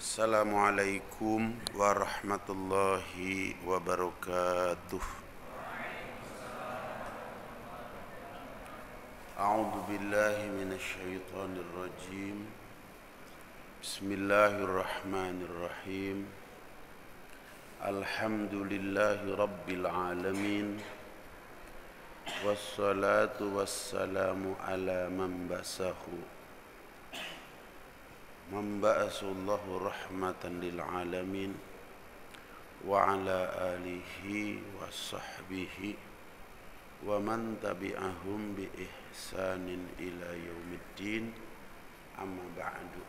Assalamualaikum warahmatullahi wabarakatuh. A'udzu billahi minasyaitonir rajim. Bismillahirrahmanirrahim. Alhamdulillahi rabbil alamin. Wassalatu wassalamu ala man basahu. Mamba'asullahu rahmatan lil alamin wa ala alihi wa sahbihi wa man tabi'ahum bi ihsanin ila yaumiddin, amma ba'du.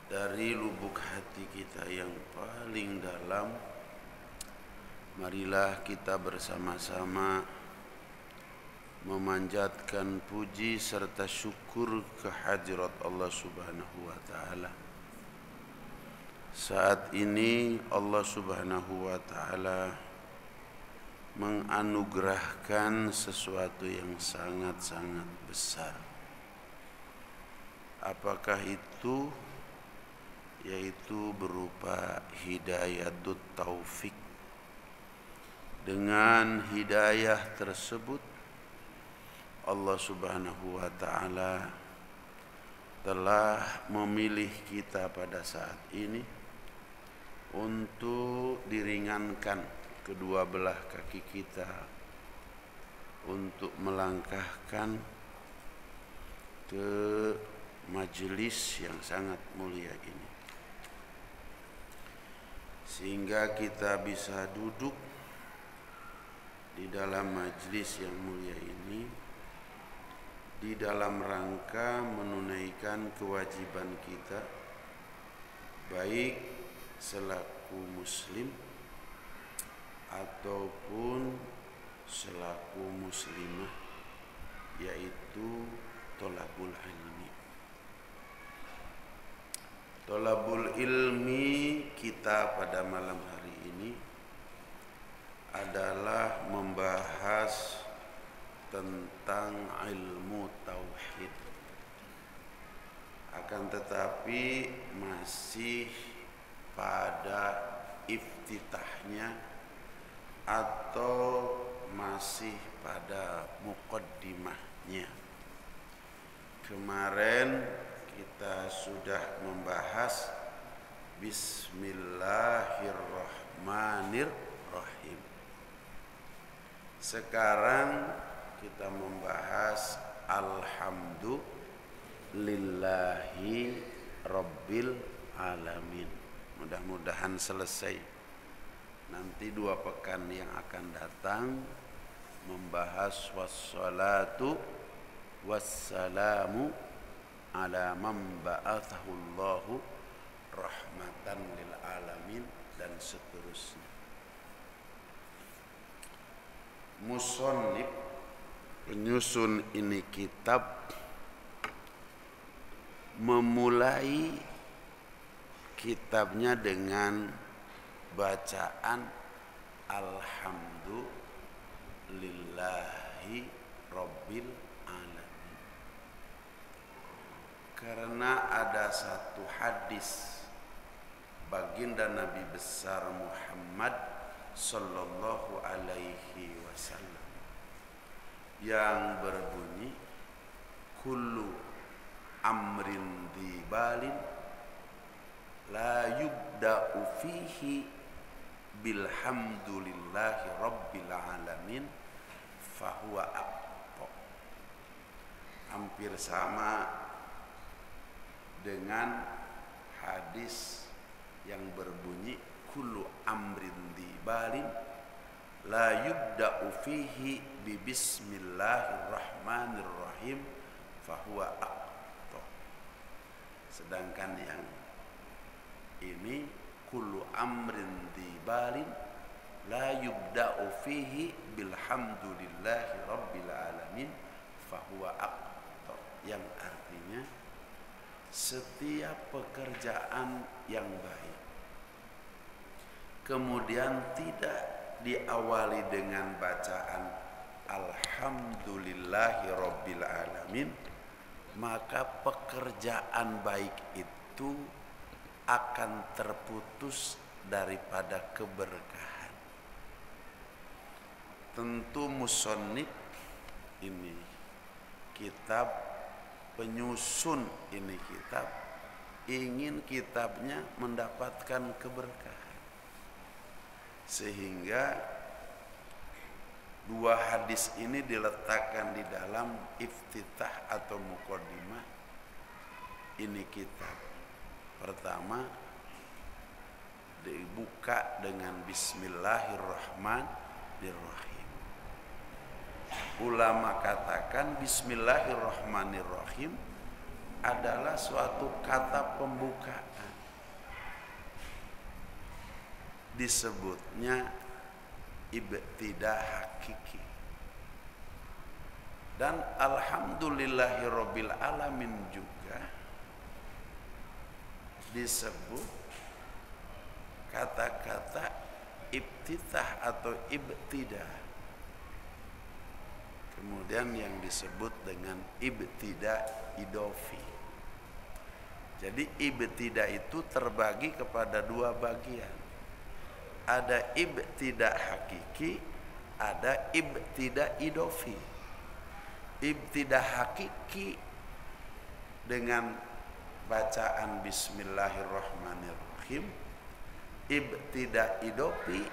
Dari lubuk hati kita yang paling dalam, marilah kita bersama-sama memanjatkan puji serta syukur kehadirat Allah Subhanahu wa taala. Saat ini Allah Subhanahu wa taala menganugerahkan sesuatu yang sangat-sangat besar. Apakah itu? Yaitu berupa hidayatut taufik. Dengan hidayah tersebut Allah Subhanahu wa taala telah memilih kita pada saat ini untuk diringankan kedua belah kaki kita untuk melangkahkan ke majelis yang sangat mulia ini, sehingga kita bisa duduk di dalam majelis yang mulia ini di dalam rangka menunaikan kewajiban kita baik selaku muslim ataupun selaku muslimah, yaitu thalabul ilmi. Thalabul ilmi kita pada malam hari ini adalah membahas tentang ilmu tauhid. Akan tetapi masih pada iftitahnya atau masih pada muqaddimahnya. Kemarin kita sudah membahas Bismillahirrahmanirrahim. Sekarang kita membahas Alhamdulillahi Rabbil Alamin. Mudah-mudahan selesai. Nanti 2 pekan yang akan datang membahas wassalatu wassalamu ala man ba'athahullahu rahmatan lil alamin dan seterusnya. Musannif penyusun ini kitab memulai kitabnya dengan bacaan Alhamdulillahi Rabbil Alamin, karena ada satu hadis baginda Nabi besar Muhammad sallallahu alaihi wasallam yang berbunyi, kullu amrin dibalin la yubda'u fihi bilhamdulillahi rabbil alamin fahuwa aqta. Hampir sama dengan hadis yang berbunyi, kullu amrin dibalin la yubda'u fihi bi bismillahirrahmanirrahim fahuwa aqta. Sedangkan yang ini kullu amrin dibalin la yubda'u fihi bilhamdulillahi rabbil alamin fahuwa aqta, yang artinya setiap pekerjaan yang baik kemudian tidak diawali dengan bacaan Alhamdulillahi Rabbil Alamin, maka pekerjaan baik itu akan terputus daripada keberkahan. Tentu musannif ini kitab penyusun ini kitab ingin kitabnya mendapatkan keberkahan, sehingga dua hadis ini diletakkan di dalam iftitah atau muqaddimah ini kitab. Pertama dibuka dengan Bismillahirrahmanirrahim. Ulama katakan Bismillahirrahmanirrahim adalah suatu kata pembukaan. Disebutnya ibtidah hakiki. Dan alhamdulillahirabbil alamin juga disebut kata-kata ibtitah atau ibtidah. Kemudian yang disebut dengan ibtidah idofi. Jadi ibtidah itu terbagi kepada dua bagian. Ada ibtidah hakiki, ada ibtidah idofi. Ibtidah hakiki dengan bacaan Bismillahirrahmanirrahim. Ibtidah idofi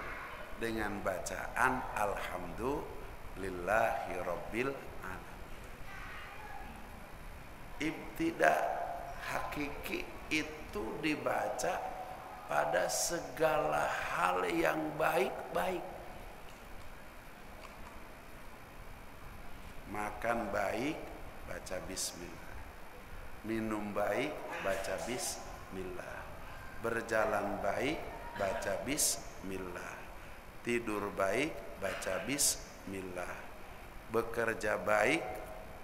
dengan bacaan Alhamdulillahirabbil alamin. Ibtidah hakiki itu dibaca pada segala hal yang baik-baik. Makan baik, baca bismillah. Minum baik, baca bismillah. Berjalan baik, baca bismillah. Tidur baik, baca bismillah. Bekerja baik,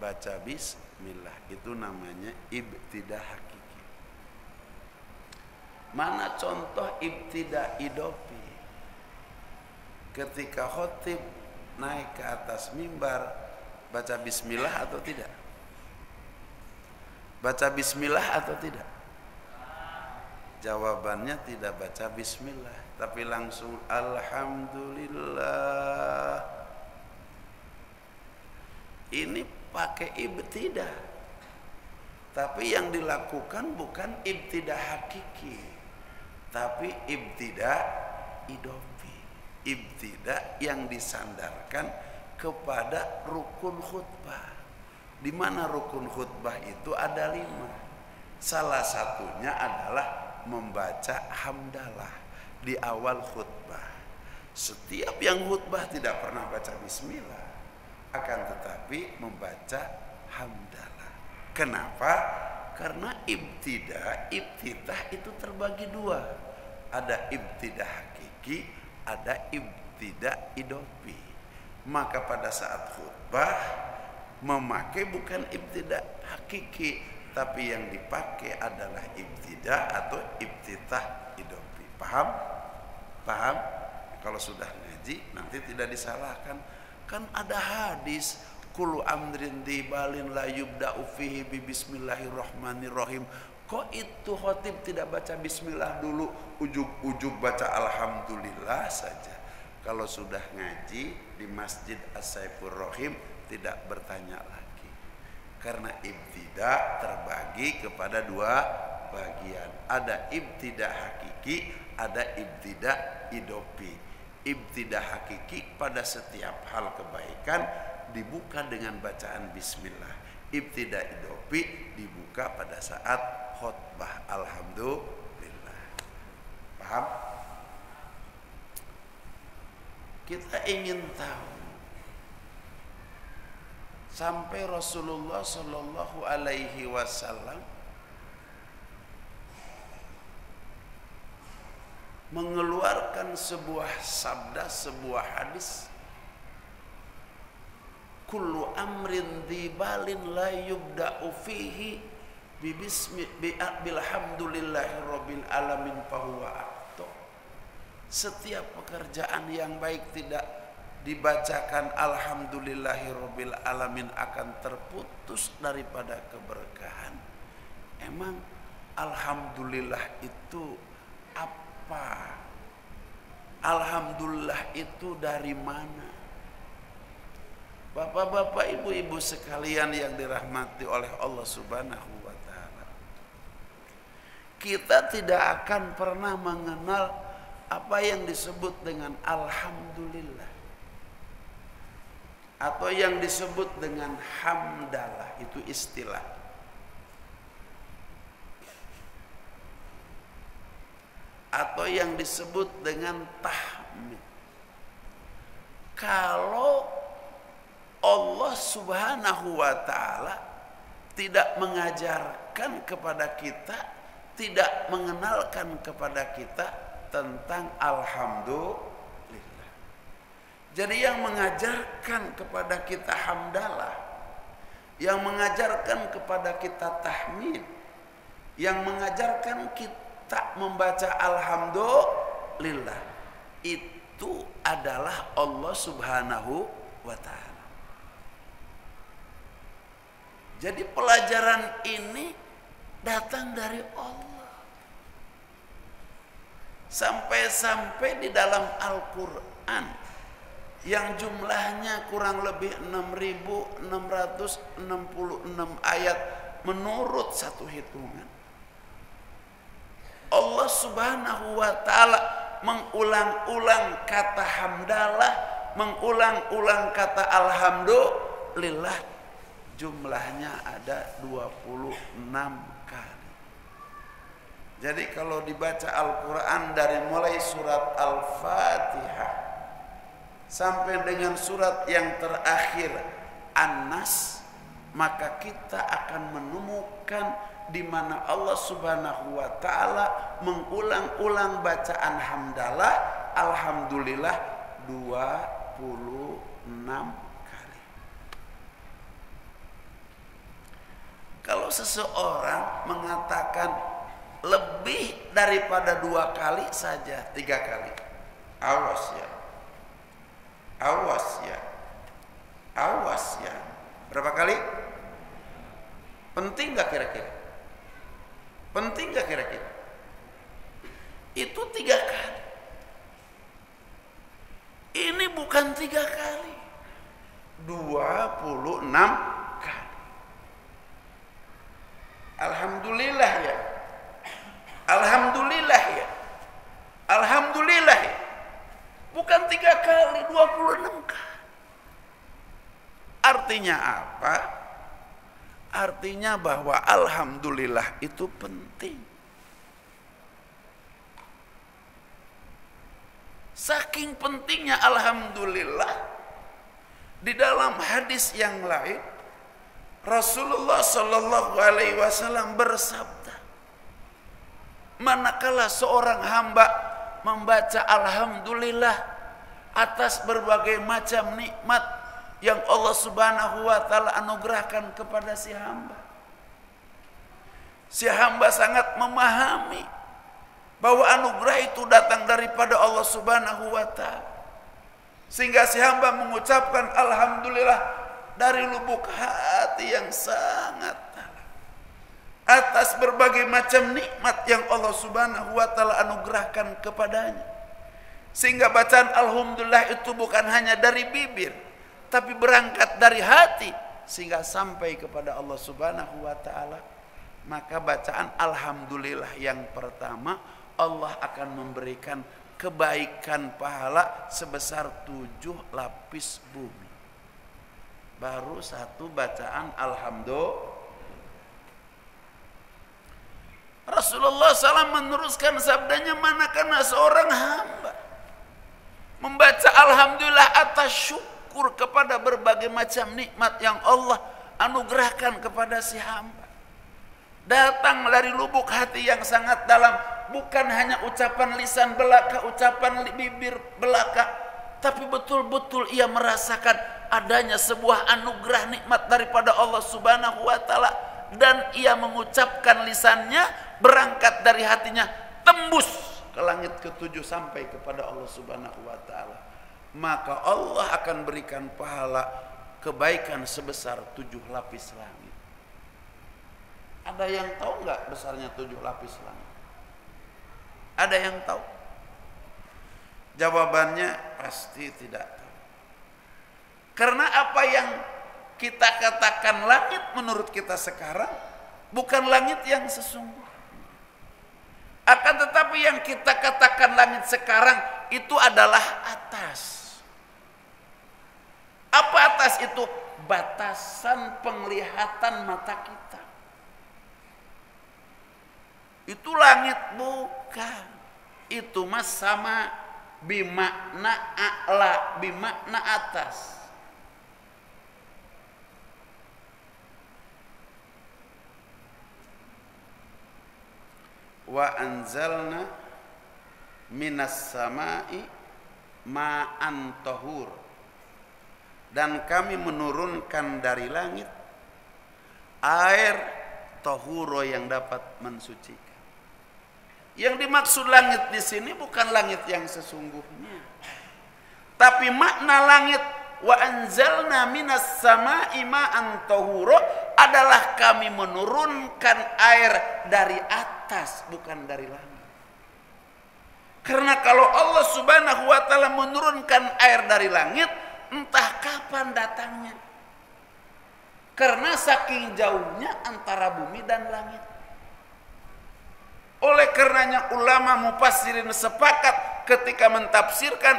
baca bismillah. Itu namanya ibtidah hakiki. Mana contoh ibtidah idofi? Ketika khotib naik ke atas mimbar, baca bismillah atau tidak? Baca bismillah atau tidak? Jawabannya tidak baca bismillah, tapi langsung alhamdulillah. Ini pakai ibtidah. Tapi yang dilakukan bukan ibtidah hakiki, tapi ibtidah idofi. Ibtidah yang disandarkan kepada rukun khutbah. Di mana rukun khutbah itu ada 5. Salah satunya adalah membaca hamdalah di awal khutbah. Setiap yang khutbah tidak pernah baca bismillah, akan tetapi membaca hamdalah. Kenapa? Karena ibtidah itu terbagi 2. Ada ibtidah hakiki, ada ibtidah idofi. Maka pada saat khutbah memakai bukan ibtidah hakiki, tapi yang dipakai adalah ibtidah atau ibtitah idofi. Paham? Paham? Kalau sudah ngaji nanti tidak disalahkan. Kan ada hadis kullu amrin dibalin la yubda'u fihi bi bismillahirrahmanirrahim. Kok itu khotib tidak baca bismillah dulu, ujug-ujug baca alhamdulillah saja? Kalau sudah ngaji di Masjid As-Saifur Rahim tidak bertanya lagi. Karena ibtidah terbagi kepada 2 bagian. Ada ibtidah hakiki, ada ibtidah idofi. Ibtidah hakiki pada setiap hal kebaikan dibuka dengan bacaan bismillah. Ibtidah idofi dibuka pada saat khutbah alhamdulillah. Paham? Kita ingin tahu sampai Rasulullah Shallallahu Alaihi Wasallam mengeluarkan sebuah sabda, sebuah hadis, kullu amrin dibalin la yubda'u fihi bilhamdulillahirabbil alamin fahuwa akto. Setiap pekerjaan yang baik tidak dibacakan alhamdulillahirabbil alamin akan terputus daripada keberkahan. Emang alhamdulillah itu apa? Alhamdulillah itu dari mana? Bapak-bapak, ibu-ibu sekalian yang dirahmati oleh Allah Subhanahu wa taala. Kita tidak akan pernah mengenal apa yang disebut dengan alhamdulillah atau yang disebut dengan hamdalah, itu istilah. Atau yang disebut dengan tahmid. Kalau Allah Subhanahu wa taala tidak mengajarkan kepada kita, tidak mengenalkan kepada kita tentang alhamdulillah. Jadi yang mengajarkan kepada kita hamdalah, yang mengajarkan kepada kita tahmid, yang mengajarkan kita membaca alhamdulillah, itu adalah Allah Subhanahu wa taala. Jadi pelajaran ini datang dari Allah. Sampai-sampai di dalam Al-Quran yang jumlahnya kurang lebih 6.666 ayat menurut satu hitungan, Allah Subhanahu wa taala mengulang-ulang kata hamdalah, mengulang-ulang kata alhamdulillah, jumlahnya ada 26 kali. Jadi kalau dibaca Al-Quran dari mulai surat Al-Fatihah sampai dengan surat yang terakhir An-Nas, maka kita akan menemukan di mana Allah Subhanahu wa taala mengulang-ulang bacaan hamdalah alhamdulillah 26 kali. Kalau seseorang mengatakan lebih daripada 2 kali saja, 3 kali, awas ya. Awas ya, awas ya. Berapa kali? Penting gak kira-kira? Penting gak kira-kira? Itu 3 kali. Ini bukan 3 kali, 26 kali. Alhamdulillah ya, alhamdulillah ya, alhamdulillah ya. Bukan 3 kali, 26 kali. Artinya apa? Artinya bahwa alhamdulillah itu penting. Saking pentingnya alhamdulillah, di dalam hadis yang lain Rasulullah Shallallahu Alaihi Wasallam bersabda, manakala seorang hamba membaca alhamdulillah atas berbagai macam nikmat yang Allah Subhanahu wa taala anugerahkan kepada si hamba. Si hamba sangat memahami bahwa anugerah itu datang daripada Allah Subhanahu wa taala. Sehingga si hamba mengucapkan alhamdulillah dari lubuk hati yang sangat dalam atas berbagai macam nikmat yang Allah Subhanahu wa taala anugerahkan kepadanya. Sehingga bacaan alhamdulillah itu bukan hanya dari bibir, tapi berangkat dari hati sehingga sampai kepada Allah Subhanahu wa taala. Maka bacaan alhamdulillah yang pertama, Allah akan memberikan kebaikan pahala sebesar 7 lapis bumi. Baru satu bacaan alhamdulillah. Rasulullah SAW meneruskan sabdanya, manakala seorang hamba membaca alhamdulillah atas syukur kepada berbagai macam nikmat yang Allah anugerahkan kepada si hamba, datang dari lubuk hati yang sangat dalam, bukan hanya ucapan lisan belaka, ucapan bibir belaka, tapi betul-betul ia merasakan adanya sebuah anugerah nikmat daripada Allah Subhanahu wa taala, dan ia mengucapkan lisannya, berangkat dari hatinya, tembus ke langit ke-7 sampai kepada Allah Subhanahu wa taala. maka Allah akan berikan pahala kebaikan sebesar 7 lapis langit. Ada yang tahu nggak besarnya 7 lapis langit? Ada yang tahu? Jawabannya pasti tidak tahu. Karena apa yang kita katakan langit menurut kita sekarang bukan langit yang sesungguhnya. Akan tetapi yang kita katakan langit sekarang itu adalah atas. Apa atas itu? Batasan penglihatan mata kita. Itu langit bukan. Itu mas sama bimakna a'la, bimakna atas. Wa anzalna minas sama'i ma'an tahur, dan kami menurunkan dari langit air tahuro yang dapat mensucikan. Yang dimaksud langit di sini bukan langit yang sesungguhnya, tapi makna langit wa anzalna minas sama'i ma'an tahuro adalah kami menurunkan air dari atas, bukan dari langit. Karena kalau Allah Subhanahu wa taala menurunkan air dari langit, entah kapan datangnya. Karena saking jauhnya antara bumi dan langit. Oleh karenanya ulama mufassirin sepakat ketika mentafsirkan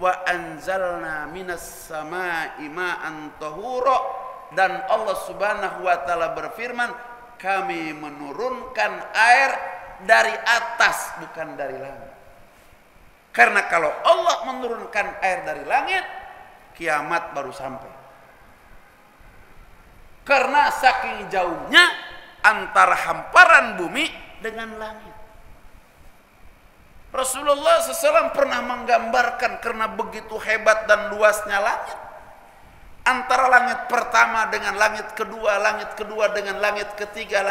wa anzalna minas sama'i ma'an tahura, dan Allah Subhanahu wa taala berfirman, kami menurunkan air dari atas bukan dari langit. Karena kalau Allah menurunkan air dari langit, kiamat baru sampai. Karena saking jauhnya antara hamparan bumi dengan langit. Rasulullah SAW pernah menggambarkan karena begitu hebat dan luasnya langit, antara langit pertama dengan langit kedua dengan langit ketiga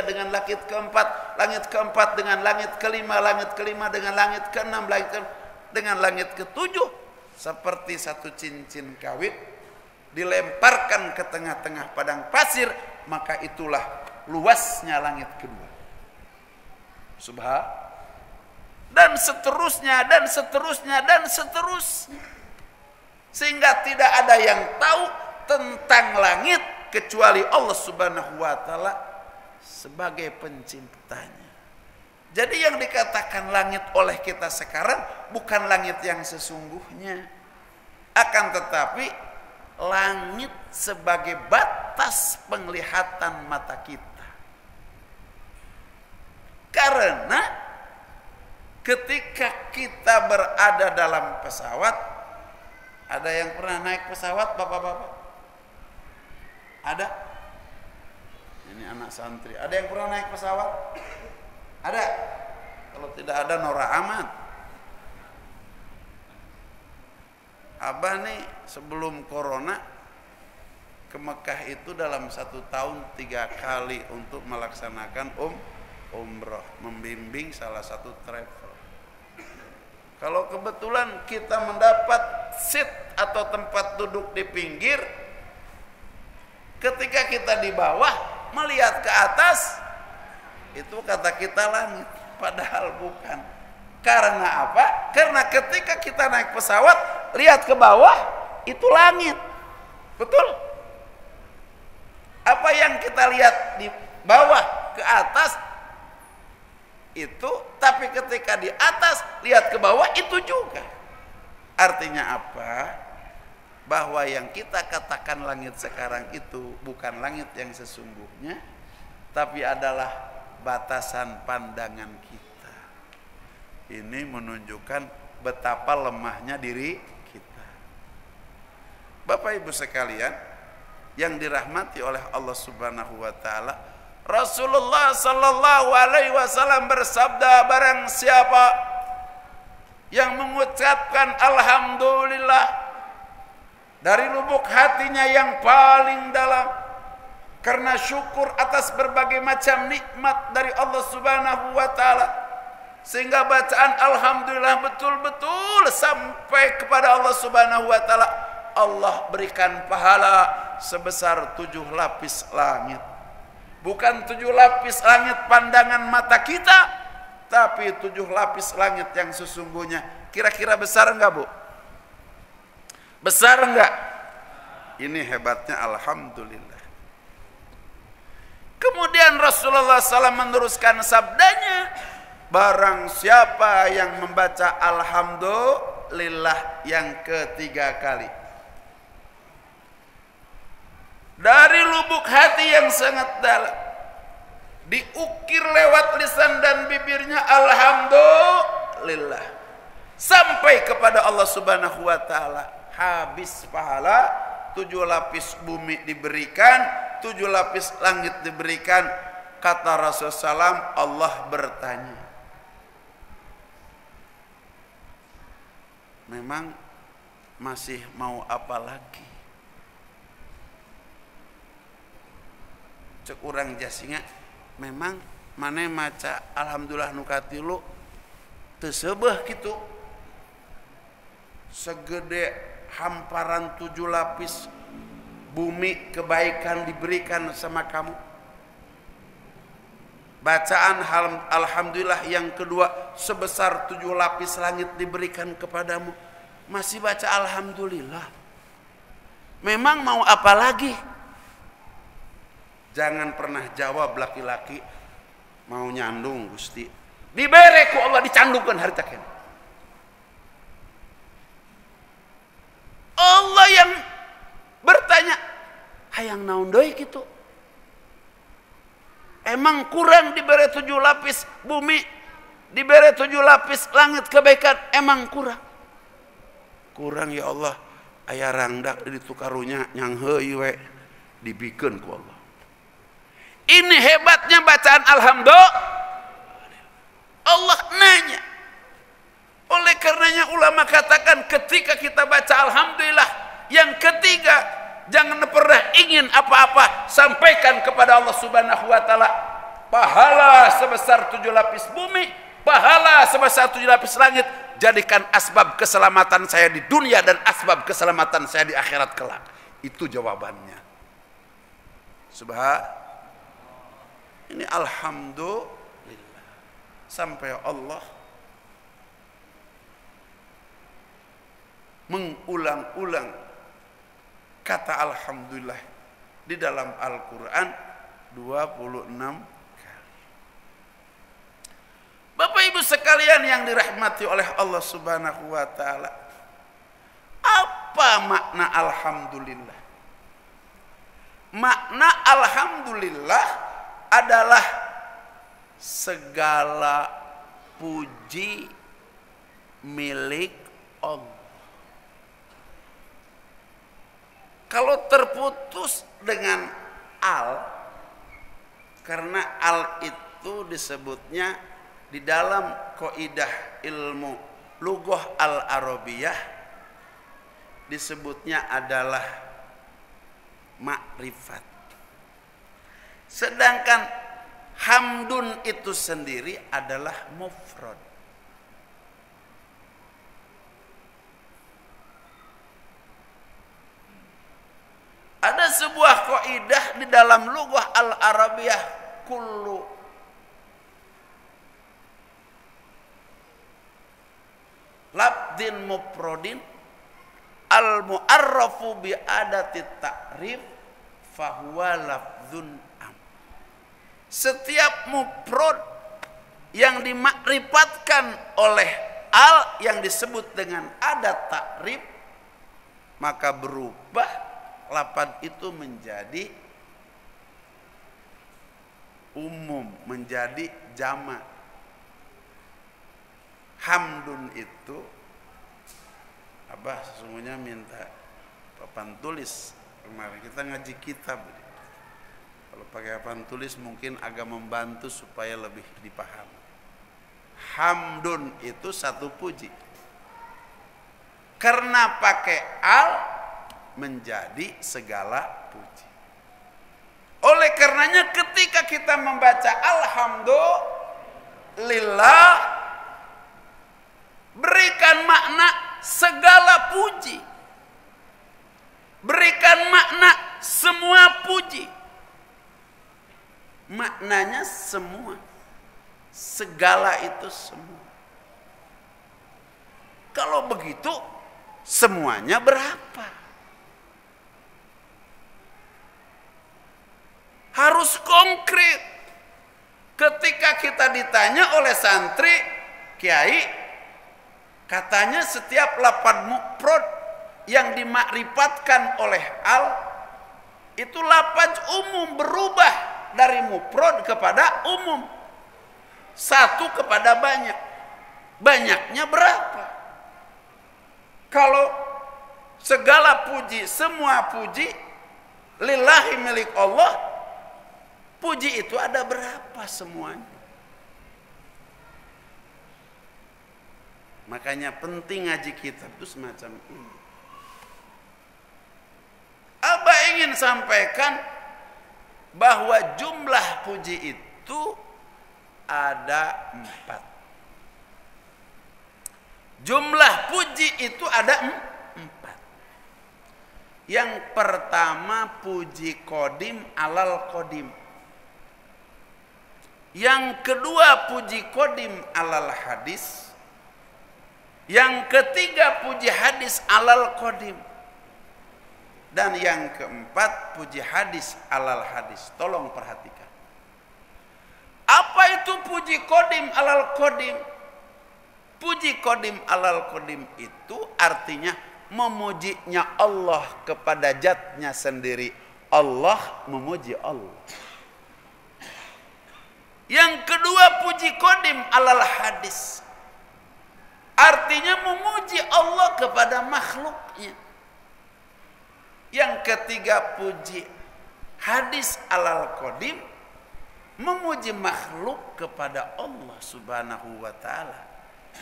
dengan langit keempat dengan langit kelima dengan langit keenam, dengan langit ketujuh, seperti satu cincin kawin dilemparkan ke tengah-tengah padang pasir, maka itulah luasnya langit kedua. Subhan. Dan seterusnya dan seterusnya dan seterusnya. Sehingga tidak ada yang tahu tentang langit kecuali Allah Subhanahu wa taala sebagai penciptanya. Jadi yang dikatakan langit oleh kita sekarang bukan langit yang sesungguhnya. Akan tetapi langit sebagai batas penglihatan mata kita. Karena ketika kita berada dalam pesawat, ada yang pernah naik pesawat bapak-bapak? Ada? Ini anak santri. Ada yang pernah naik pesawat? Ada? Kalau tidak ada Nora amat. Abah nih sebelum corona ke Mekah itu dalam 1 tahun 3 kali untuk melaksanakan umroh, membimbing salah satu travel. Kalau kebetulan kita mendapat seat atau tempat duduk di pinggir, ketika kita di bawah melihat ke atas, itu kata kita langit, padahal bukan. Karena apa? Karena ketika kita naik pesawat, lihat ke bawah, itu langit. Betul? Apa yang kita lihat di bawah ke atas, itu, tapi ketika di atas lihat ke bawah itu juga. Artinya apa? Bahwa yang kita katakan langit sekarang itu bukan langit yang sesungguhnya, tapi adalah batasan pandangan kita. Ini menunjukkan betapa lemahnya diri kita. Bapak Ibu sekalian yang dirahmati oleh Allah Subhanahu wa taala, Rasulullah sallallahu alaihi wasallam bersabda, barang siapa yang mengucapkan alhamdulillah dari lubuk hatinya yang paling dalam karena syukur atas berbagai macam nikmat dari Allah Subhanahu wa taala, Sehingga bacaan alhamdulillah betul-betul sampai kepada Allah Subhanahu wa taala, Allah berikan pahala sebesar 7 lapis langit. Bukan 7 lapis langit pandangan mata kita, tapi 7 lapis langit yang sesungguhnya. Kira-kira besar enggak, Bu? Besar enggak? Ini hebatnya alhamdulillah. Kemudian Rasulullah SAW meneruskan sabdanya, barang siapa yang membaca alhamdulillah yang ketiga kali, dari lubuk hati yang sangat dalam, diukir lewat lisan dan bibirnya alhamdulillah, sampai kepada Allah Subhanahu wa taala, habis pahala, 7 lapis bumi diberikan, 7 lapis langit diberikan. Kata Rasulullah SAW, Allah bertanya, memang masih mau apa lagi? Cek urang jasinga, memang mana maca alhamdulillah nu katilu teu seubeuh kitu, segede hamparan 7 lapis bumi kebaikan diberikan sama kamu. Bacaan alhamdulillah yang kedua sebesar 7 lapis langit diberikan kepadamu, masih baca alhamdulillah, memang mau apa lagi? Jangan pernah jawab laki-laki mau nyandung Gusti, dibere ku Allah dicandungkan harita kene. Allah yang bertanya, hayang naon deui kitu? Emang kurang diberi 7 lapis bumi, diberi 7 lapis langit kebaikan, emang kurang? Kurang ya Allah, aya rangdak di tukarunya nyang heuy we dibikeun ku Allah. Ini hebatnya bacaan alhamdulillah. Allah nanya. Oleh karenanya ulama katakan, ketika kita baca alhamdulillah yang ketiga, jangan pernah ingin apa-apa, sampaikan kepada Allah Subhanahu wa taala, pahala sebesar 7 lapis bumi, pahala sebesar 7 lapis langit, jadikan asbab keselamatan saya di dunia dan asbab keselamatan saya di akhirat kelak. Itu jawabannya. Subhanallah. Ini alhamdulillah. Sampai Allah mengulang-ulang kata alhamdulillah di dalam Al-Quran 26 kali. Bapak Ibu sekalian yang dirahmati oleh Allah Subhanahu wa taala, apa makna alhamdulillah? Makna alhamdulillah adalah segala puji milik Allah. Kalau terputus dengan al, karena al itu disebutnya di dalam kaidah ilmu lughah al-arabiyah disebutnya adalah makrifat. Sedangkan hamdun itu sendiri adalah mufrad. Ada sebuah kaidah di dalam lughah al-arabiyah, kullu labdin mufradin al-mu'arrafu bi adati ta'rif fahuwa lafdzun am. Setiap mufrad yang dimakrifatkan oleh al yang disebut dengan adat ta'rif, maka berubah lafaz itu menjadi umum, menjadi jamak. Hamdun itu Abah sesungguhnya minta papan tulis kemarin kita ngaji kitab. Kalau pakai papan tulis mungkin agak membantu supaya lebih dipahami. Hamdun itu satu puji. Karena pakai al menjadi segala puji. Oleh karenanya ketika kita membaca alhamdulillah Berikan makna segala puji. Berikan makna semua puji. Maknanya semua. Segala itu semua. Kalau begitu, semuanya berapa? Harus konkret. Ketika kita ditanya oleh santri, kiai, katanya setiap lafaz mufrad yang dimakrifatkan oleh al, itu lafaz umum, berubah dari mufrad kepada umum. Satu kepada banyak. Banyaknya berapa? Kalau segala puji, semua puji lillahi milik Allah, puji itu ada berapa semuanya? Makanya penting ngaji kitab itu semacam ini. Abah ingin sampaikan bahwa jumlah puji itu ada 4. Jumlah puji itu ada 4. Yang pertama puji qadim alal qadim. Yang kedua puji qadim alal hadis. Yang ketiga puji hadis alal qadim. Dan yang keempat puji hadis alal hadis. Tolong perhatikan. Apa itu puji qadim alal qadim? Puji qadim alal qadim itu artinya memujinya Allah kepada zatnya sendiri. Allah memuji Allah. Yang kedua puji qadim alal hadis. Artinya memuji Allah kepada makhluknya. Yang ketiga puji hadis alal qadim. Memuji makhluk kepada Allah subhanahu wa ta'ala.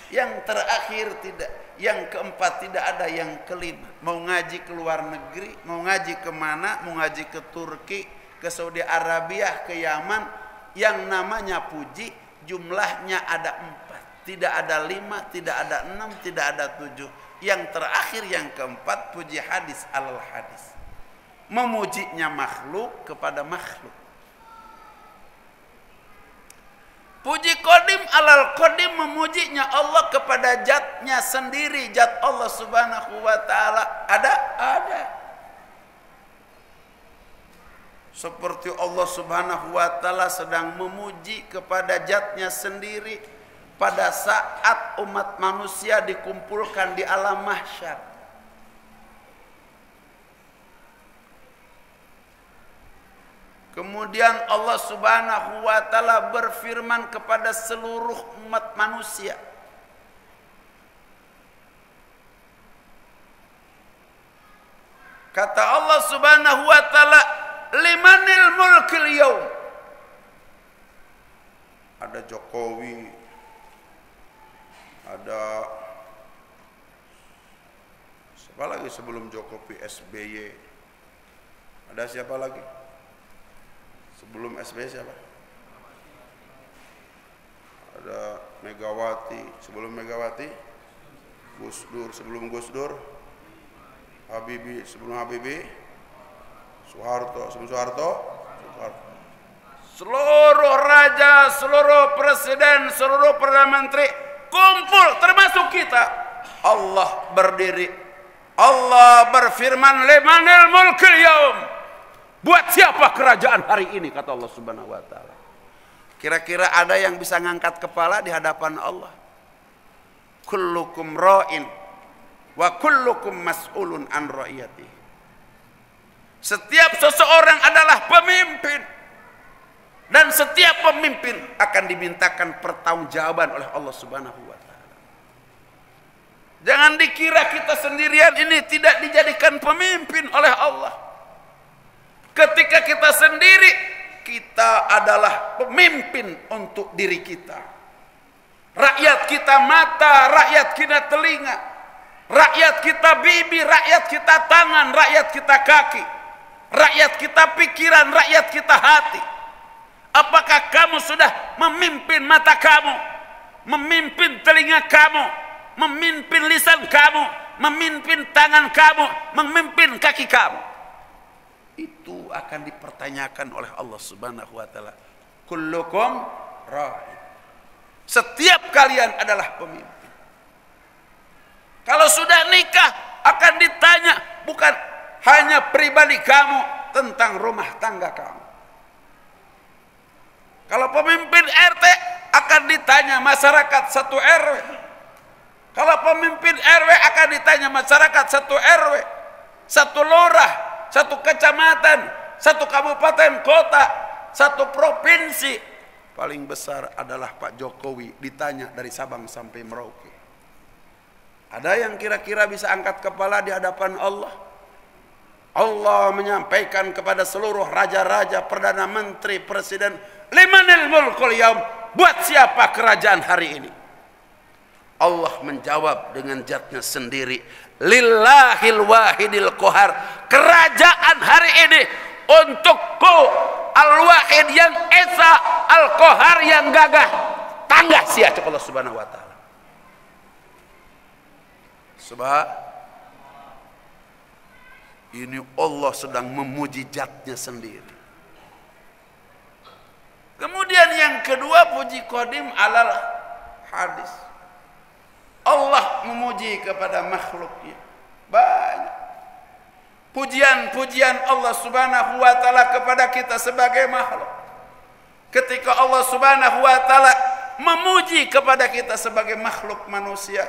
Yang terakhir tidak, yang keempat tidak ada, yang kelima. Mau ngaji ke luar negeri, mau ngaji kemana, mau ngaji ke Turki, ke Saudi Arabia, ke Yaman, yang namanya puji jumlahnya ada 4. Tidak ada 5, tidak ada 6, tidak ada 7. Yang terakhir, yang keempat, puji hadis alal hadis. Memujinya makhluk kepada makhluk. Puji qadim alal qadim memujinya Allah kepada zatnya sendiri. Zat Allah subhanahu wa ta'ala ada? Ada. Seperti Allah subhanahu wa ta'ala sedang memuji kepada zatnya sendiri pada saat umat manusia dikumpulkan di alam mahsyar. Kemudian Allah subhanahu wa ta'ala berfirman kepada seluruh umat manusia. Kata Allah subhanahu wa ta'ala, limanil mulkil yaum. Ada Jokowi, ada siapa lagi sebelum Jokowi, SBY. Ada siapa lagi? Sebelum SBY siapa? Ada Megawati. Sebelum Megawati, Gus Dur. Sebelum Gus Dur, Habibie. Sebelum Habibie, Soeharto. Sebelum Soeharto, Soeharto. Seluruh raja, seluruh presiden, seluruh perdana menteri kumpul, termasuk kita. Allah berdiri. Allah berfirman, limanil mulkil yaum. Buat siapa kerajaan hari ini, kata Allah subhanahu wa ta'ala. Kira-kira ada yang bisa ngangkat kepala di hadapan Allah? Kullukum ra'in wa kullukum mas'ulun an ra'iyati. Setiap seseorang adalah pemimpin. Dan setiap pemimpin akan dimintakan pertanggungjawaban oleh Allah subhanahu wa ta'ala. Jangan dikira kita sendirian ini tidak dijadikan pemimpin oleh Allah. Ketika kita sendiri, kita adalah pemimpin untuk diri kita. Rakyat kita mata, rakyat kita telinga, rakyat kita bibi, rakyat kita tangan, rakyat kita kaki, rakyat kita pikiran, rakyat kita hati. Apakah kamu sudah memimpin mata kamu, memimpin telinga kamu, memimpin lisan kamu, memimpin tangan kamu, memimpin kaki kamu. Itu akan dipertanyakan oleh Allah Subhanahu wa taala. Kullukum ra'in. Setiap kalian adalah pemimpin. Kalau sudah nikah akan ditanya bukan hanya pribadi kamu tentang rumah tangga kamu. Kalau pemimpin RT akan ditanya masyarakat satu RW. Kalau pemimpin RW akan ditanya masyarakat satu RW, satu lurah, satu kecamatan, satu kabupaten kota, satu provinsi. Paling besar adalah Pak Jokowi, ditanya dari Sabang sampai Merauke. Ada yang kira-kira bisa angkat kepala di hadapan Allah? Allah menyampaikan kepada seluruh raja-raja, perdana menteri, presiden, limanil mulkul yaum, buat siapa kerajaan hari ini? Allah menjawab dengan zatnya sendiri, lillahil wahidil qahar, kerajaan hari ini untukku, al-wahid yang esa, al-qahar yang gagah, tangga sia Allah Subhanahu wa taala. Sebab ini Allah sedang memuji zatnya sendiri. Kemudian yang kedua, puji qadim alal hadis. Allah memuji kepada makhluknya. Banyak pujian-pujian Allah Subhanahu wa taala kepada kita sebagai makhluk. Ketika Allah Subhanahu wa taala memuji kepada kita sebagai makhluk manusia,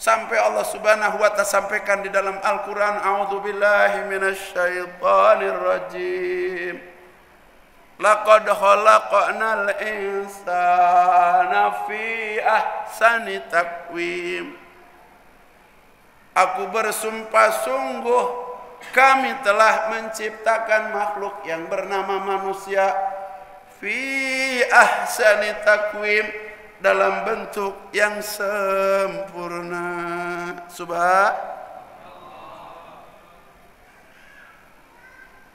sampai Allah Subhanahu wa taala sampaikan di dalam Al-Qur'an, a'udzubillahi minasyaitonir rajim. Laqad khalaqnal insana fi ahsani taqwim. Aku bersumpah sungguh kami telah menciptakan makhluk yang bernama manusia fi ahsani taqwim, dalam bentuk yang sempurna. Subhanallah.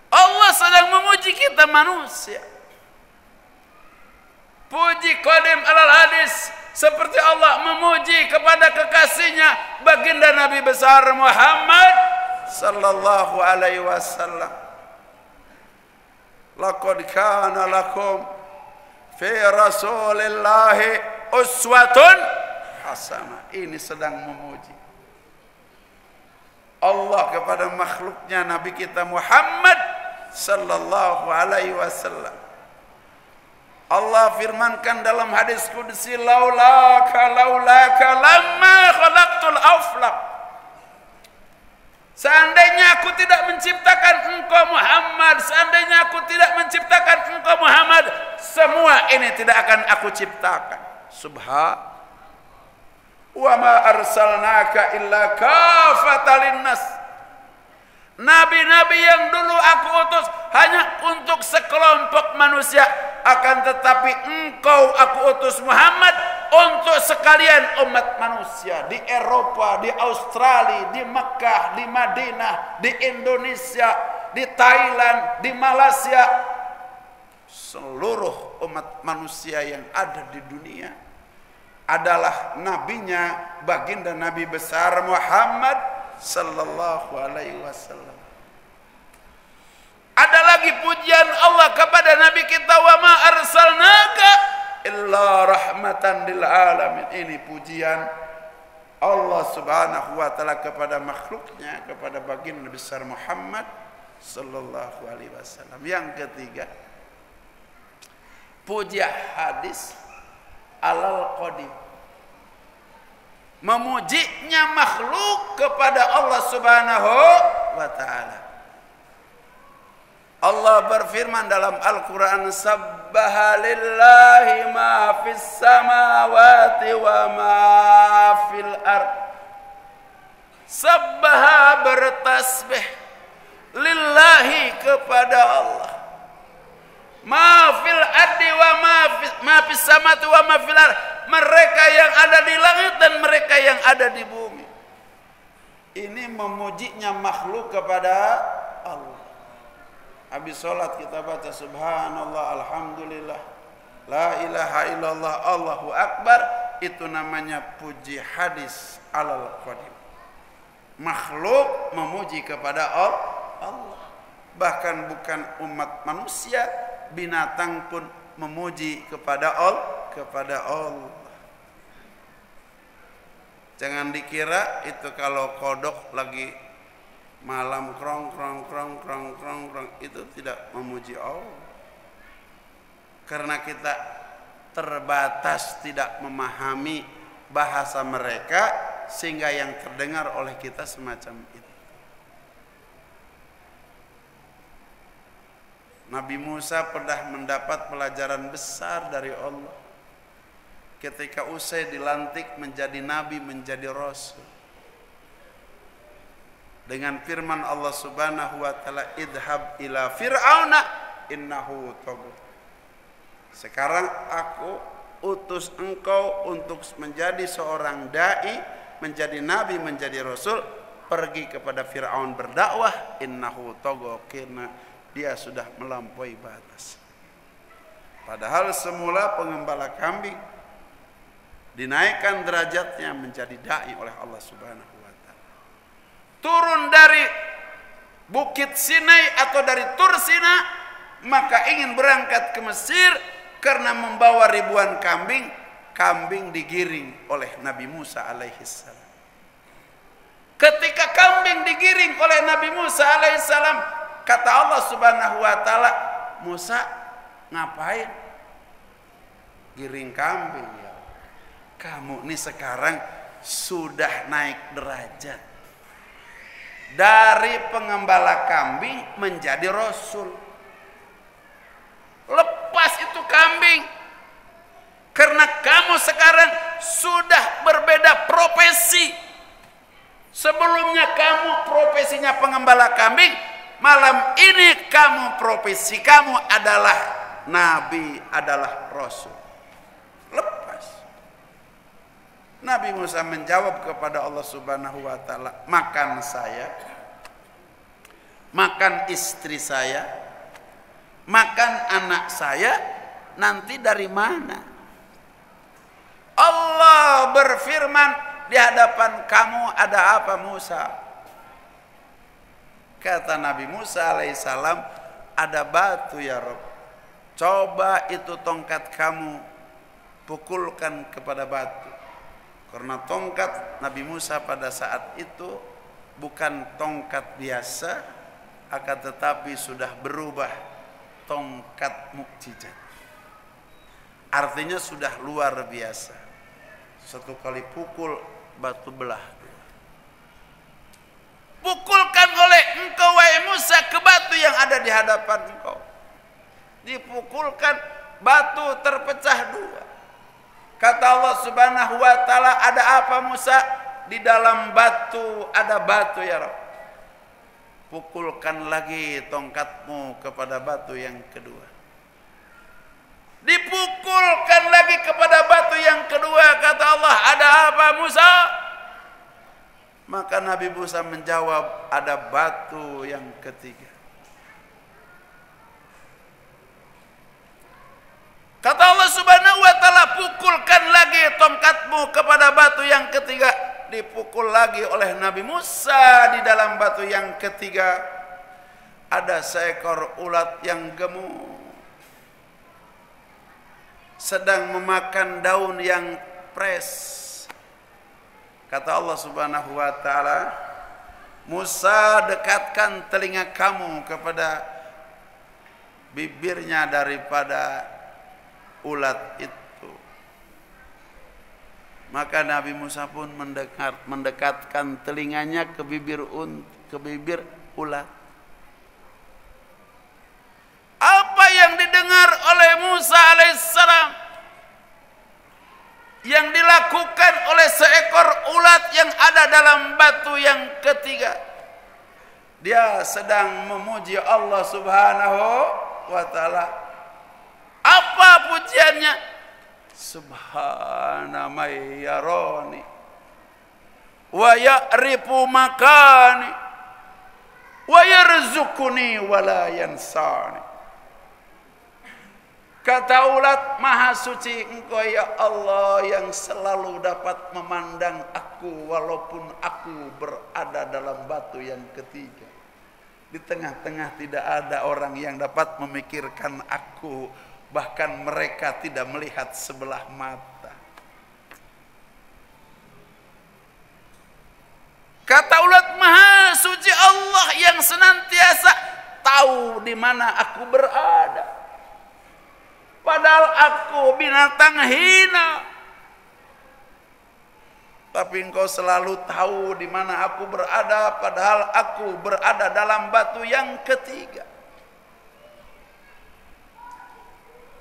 Allah sedang memuji kita manusia. Puji qadim alal hadis, seperti Allah memuji kepada kekasihnya baginda Nabi besar Muhammad sallallahu alaihi wasallam. Laqad kana lakum fi rasulillahi uswatun hasanah. Ini sedang memuji Allah kepada makhluknya Nabi kita Muhammad sallallahu alaihi wasallam. Allah firmankan dalam hadis qudsi, laulaka lamma khalaqtul aflaq. Seandainya aku tidak menciptakan engkau Muhammad, seandainya aku tidak menciptakan engkau Muhammad, semua ini tidak akan aku ciptakan. Subhan wa ma arsalnaka illa kafatan linnas. Nabi-nabi yang dulu aku utus hanya untuk sekelompok manusia, akan tetapi engkau aku utus Muhammad untuk sekalian umat manusia. Di Eropa, di Australia, di Mekah, di Madinah, di Indonesia, di Thailand, di Malaysia, seluruh umat manusia yang ada di dunia adalah nabinya baginda Nabi besar Muhammad sallallahu alaihi wasallam. Ada lagi pujian Allah kepada Nabi kita, wa ma arsalnaka illa rahmatan lil alamin. Ini pujian Allah Subhanahu wa taala kepada makhluknya, kepada baginda besar Muhammad sallallahu alaihi wasallam. Yang ketiga, puja hadis alal qadim, memujinya makhluk kepada Allah Subhanahu wa taala. Allah berfirman dalam Al-Quran, sabbaha lillahi ma fis samawati wa ma fil ard. Sabbaha bertasbih lillahi kepada Allah, ma fil ardi wa ma fis samawati wa ma fil ard, mereka yang ada di langit dan mereka yang ada di bumi. Ini memujinya makhluk kepada Allah. Habis sholat kita baca subhanallah, alhamdulillah, la ilaha illallah, Allahu akbar, itu namanya puji hadis alal qadim. Makhluk memuji kepada Allah. Bahkan bukan umat manusia, binatang pun memuji kepada Allah. Jangan dikira itu kalau kodok lagi malam krong itu tidak memuji Allah. Karena kita terbatas tidak memahami bahasa mereka sehingga yang terdengar oleh kita semacam itu. Nabi Musa pernah mendapat pelajaran besar dari Allah ketika usai dilantik menjadi nabi, menjadi rasul. Dengan firman Allah Subhanahu wa taala, idhab ila fir'auna innahu tagha. Sekarang aku utus engkau untuk menjadi seorang dai, menjadi nabi, menjadi rasul, pergi kepada Fir'aun berdakwah, innahu tagha, karena dia sudah melampaui batas. Padahal semula pengembala kambing dinaikkan derajatnya menjadi dai oleh Allah Subhanahu wa taala. Turun dari Bukit Sinai atau dari Tur Sina, maka ingin berangkat ke Mesir karena membawa ribuan kambing. Kambing digiring oleh Nabi Musa alaihissalam. Ketika kambing digiring oleh Nabi Musa alaihissalam, kata Allah Subhanahu wa taala, Musa ngapain giring kambing ya? Kamu nih sekarang sudah naik derajat dari pengembala kambing menjadi rasul. Lepas itu kambing, karena kamu sekarang sudah berbeda profesi. Sebelumnya kamu profesinya pengembala kambing, malam ini kamu profesi kamu adalah nabi, adalah rasul. Lepas. Nabi Musa menjawab kepada Allah Subhanahu wa taala, makan saya, makan istri saya, makan anak saya, nanti dari mana? Allah berfirman, di hadapan kamu ada apa Musa? Kata Nabi Musa alaihissalam, ada batu ya Rabb. Coba itu tongkat kamu pukulkan kepada batu. Karena tongkat Nabi Musa pada saat itu bukan tongkat biasa, akan tetapi sudah berubah tongkat mukjizat. Artinya sudah luar biasa. Satu kali pukul batu belah. Pukulkan oleh engkau wahai Musa ke batu yang ada di hadapan engkau. Dipukulkan, batu terpecah dua. Kata Allah Subhanahu wa taala, ada apa Musa? Di dalam batu ada batu ya Rabb. Pukulkan lagi tongkatmu kepada batu yang kedua. Dipukulkan lagi kepada batu yang kedua. Kata Allah, ada apa Musa? Maka Nabi Musa menjawab, ada batu yang ketiga. Kata Allah Subhanahu wa taala, pukulkan lagi tongkatmu kepada batu yang ketiga. Dipukul lagi oleh Nabi Musa. Di dalam batu yang ketiga ada seekor ulat yang gemuk, sedang memakan daun yang fresh. Kata Allah Subhanahu wa taala, Musa, dekatkan telinga kamu kepada bibirnya daripada ulat itu. Maka Nabi Musa pun mendekatkan telinganya ke bibir ulat. Apa yang didengar oleh Musa alaihissalam, yang dilakukan oleh seekor ulat yang ada dalam batu yang ketiga. Dia sedang memuji Allah Subhanahu wa taala. Apa pujiannya? Subhana may yarani wa ya'rifu makani wa yarzuquni wa la yansani. Kata ulat, maha suci engkau ya Allah yang selalu dapat memandang aku walaupun aku berada dalam batu yang ketiga. Di tengah-tengah tidak ada orang yang dapat memikirkan aku, bahkan mereka tidak melihat sebelah mata. Kata ulat, maha suci Allah yang senantiasa tahu di mana aku berada. Padahal aku binatang hina, tapi engkau selalu tahu di mana aku berada, padahal aku berada dalam batu yang ketiga.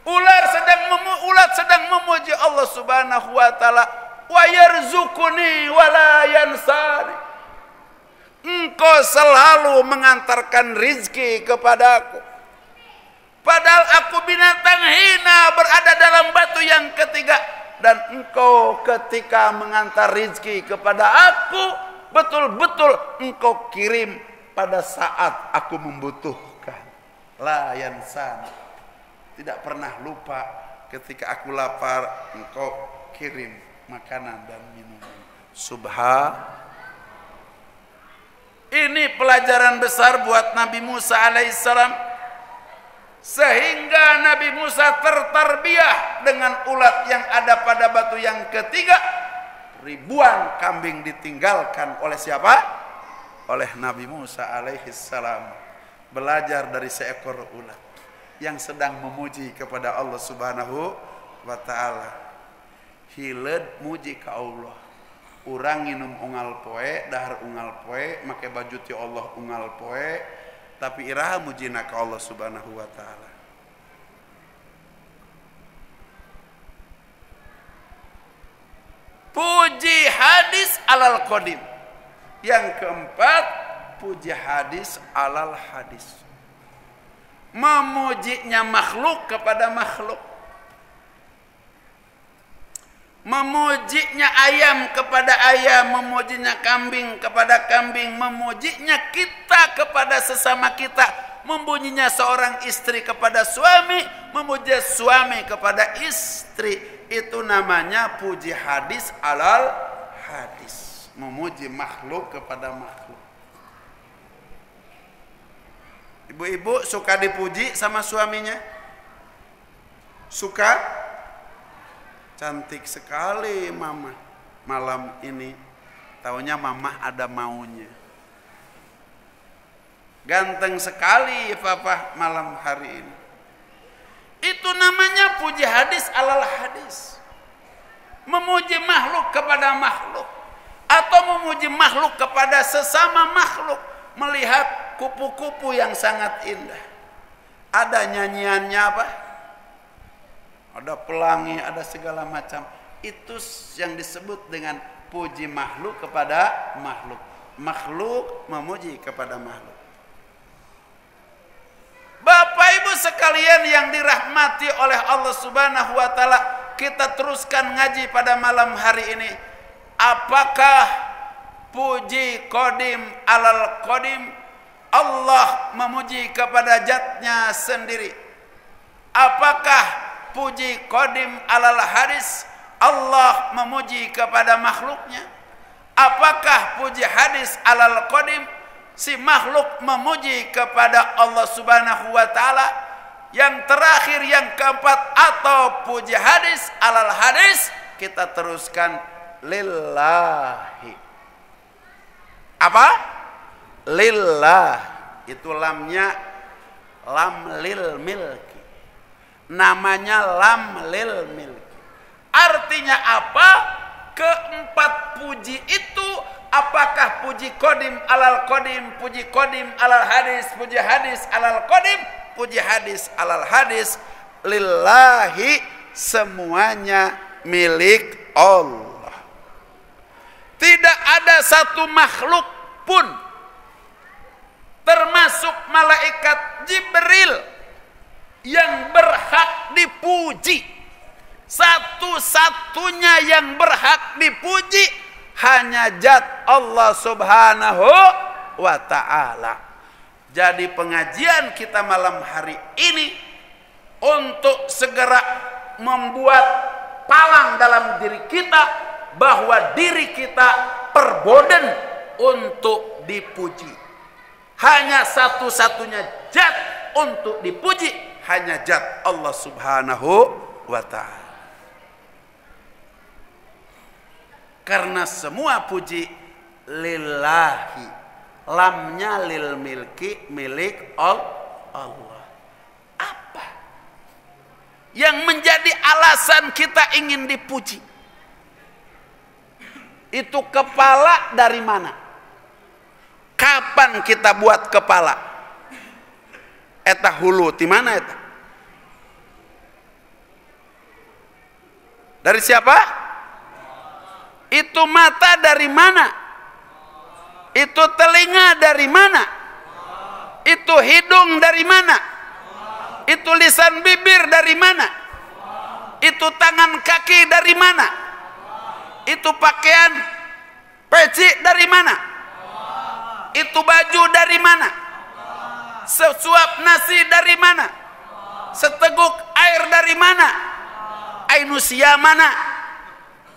Ulat sedang memuji Allah Subhanahu wa taala, wa yarzuquni wa la yansani. Engkau selalu mengantarkan rizki kepadaku. Padahal aku binatang hina berada dalam batu yang ketiga. Dan engkau ketika mengantar rizki kepada aku, betul-betul engkau kirim pada saat aku membutuhkan. La yansan. Tidak pernah lupa ketika aku lapar, engkau kirim makanan dan minuman. Ini pelajaran besar buat Nabi Musa alaihissalam. Sehingga Nabi Musa tertarbiyah dengan ulat yang ada pada batu yang ketiga. Ribuan kambing ditinggalkan oleh siapa? Oleh Nabi Musa alaihissalam. Belajar dari seekor ulat yang sedang memuji kepada Allah Subhanahu wa ta'ala. Hileud muji ka Allah. Urang nginum unggal poe, dahar unggal poe, make baju ti Allah unggal poe, tapi iraha mujina ka Allah Subhanahu wa ta'ala. Puji hadis alal qadim. Yang keempat, puji hadis alal hadis. Memujinya makhluk kepada makhluk. Memujinya ayam kepada ayam, memujinya kambing kepada kambing, memujinya kita kepada sesama kita, memujinya seorang istri kepada suami, memuji suami kepada istri. Itu namanya puji hadis alal hadis. Memuji makhluk kepada makhluk. Ibu-ibu suka dipuji sama suaminya? Suka? Cantik sekali mama malam ini. Taunya mama ada maunya. Ganteng sekali papa malam hari ini. Itu namanya puji hadis alal hadis. Memuji makhluk kepada makhluk. Atau memuji makhluk kepada sesama makhluk. Melihat kupu-kupu yang sangat indah. Ada nyanyiannya apa? Ada pelangi, ada segala macam. Itu yang disebut dengan puji makhluk kepada makhluk. Makhluk memuji kepada makhluk. Bapak Ibu sekalian yang dirahmati oleh Allah Subhanahu wa taala, kita teruskan ngaji pada malam hari ini. Apakah puji qadim alal qadim? Allah memuji kepada zatnya sendiri. Apakah puji qadim alal hadis? Allah memuji kepada makhluknya. Apakah puji hadis alal qadim? Si makhluk memuji kepada Allah Subhanahu wa taala. Yang terakhir, yang keempat, atau puji hadis alal hadis, kita teruskan lillahi. Apa? Lillah. Itu lamnya lam lil milki. Namanya lam lil milki. Artinya apa? Keempat puji itu, apakah puji qadim alal qadim, puji qadim alal hadis, puji hadis alal qadim, puji hadis alal hadis, lillahi, semuanya milik Allah. Tidak ada satu makhluk pun, termasuk malaikat Jibril, yang berhak dipuji. Satu-satunya yang berhak dipuji hanya zat Allah Subhanahu wa ta'ala. Jadi pengajian kita malam hari ini untuk segera membuat palang dalam diri kita bahwa diri kita perboden untuk dipuji. Hanya satu-satunya zat untuk dipuji hanya zat Allah Subhanahu wa ta'ala. Karena semua puji lillahi, lamnya lil milki, milik Allah. Apa yang menjadi alasan kita ingin dipuji? Itu kepala dari mana? Kapan kita buat kepala? Eta hulu di mana eta? Dari siapa? Itu mata dari mana? Itu telinga dari mana? Itu hidung dari mana? Itu lisan bibir dari mana? Itu tangan kaki dari mana? Itu pakaian peci dari mana? Itu baju dari mana? Sesuap nasi dari mana? Seteguk air dari mana? Ainusia mana?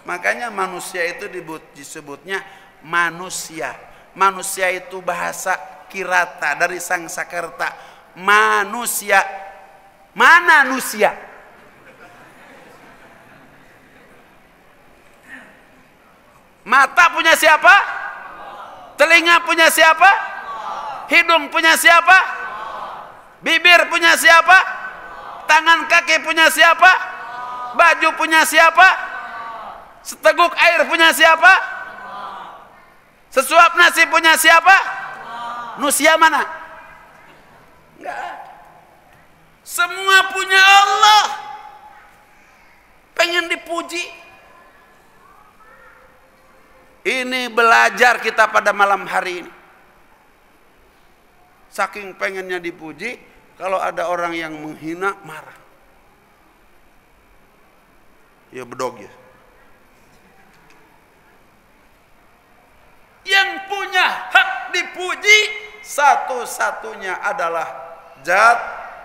Makanya manusia itu disebutnya manusia. Manusia itu bahasa Kirata dari Sangsakerta. Manusia. Mana nusia? Mata punya siapa? Telinga punya siapa? Hidung punya siapa? Bibir punya siapa? Tangan kaki punya siapa? Baju punya siapa? Seteguk air punya siapa? Sesuap nasi punya siapa? Nusia mana? Enggak ada. Semua punya Allah. Pengen dipuji. Ini belajar kita pada malam hari ini. Saking pengennya dipuji, kalau ada orang yang menghina, marah. Ya bedog ya. Yang punya hak dipuji satu-satunya adalah zat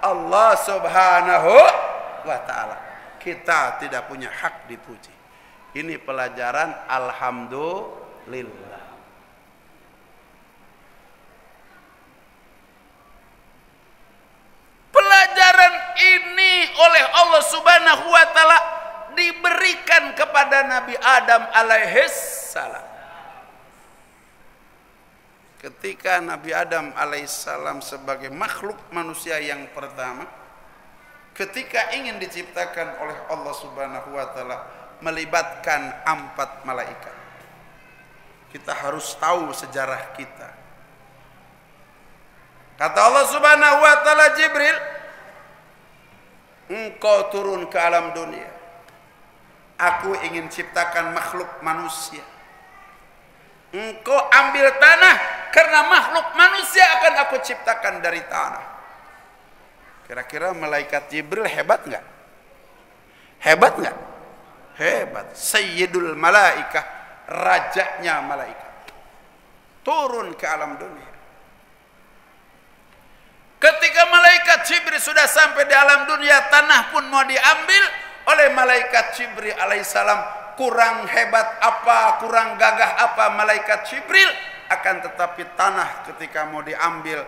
Allah Subhanahu wa ta'ala. Kita tidak punya hak dipuji. Ini pelajaran alhamdulillah. Pelajaran ini oleh Allah Subhanahu wa ta'ala diberikan kepada Nabi Adam alaihissalam. Ketika Nabi Adam alaihissalam sebagai makhluk manusia yang pertama, ketika ingin diciptakan oleh Allah Subhanahu wa ta'ala, melibatkan 4 malaikat. Kita harus tahu sejarah kita. Kata Allah Subhanahu wa ta'ala, Jibril, engkau turun ke alam dunia. Aku ingin ciptakan makhluk manusia. Engkau ambil tanah, karena makhluk manusia akan aku ciptakan dari tanah. Kira-kira malaikat Jibril hebat nggak? Hebat nggak? Hebat. Sayyidul malaikah, rajanya malaikat. Turun ke alam dunia. Ketika malaikat Jibril sudah sampai di alam dunia, tanah pun mau diambil oleh malaikat Jibril alaihissalam. Kurang hebat apa, kurang gagah apa malaikat Jibril, akan tetapi tanah ketika mau diambil,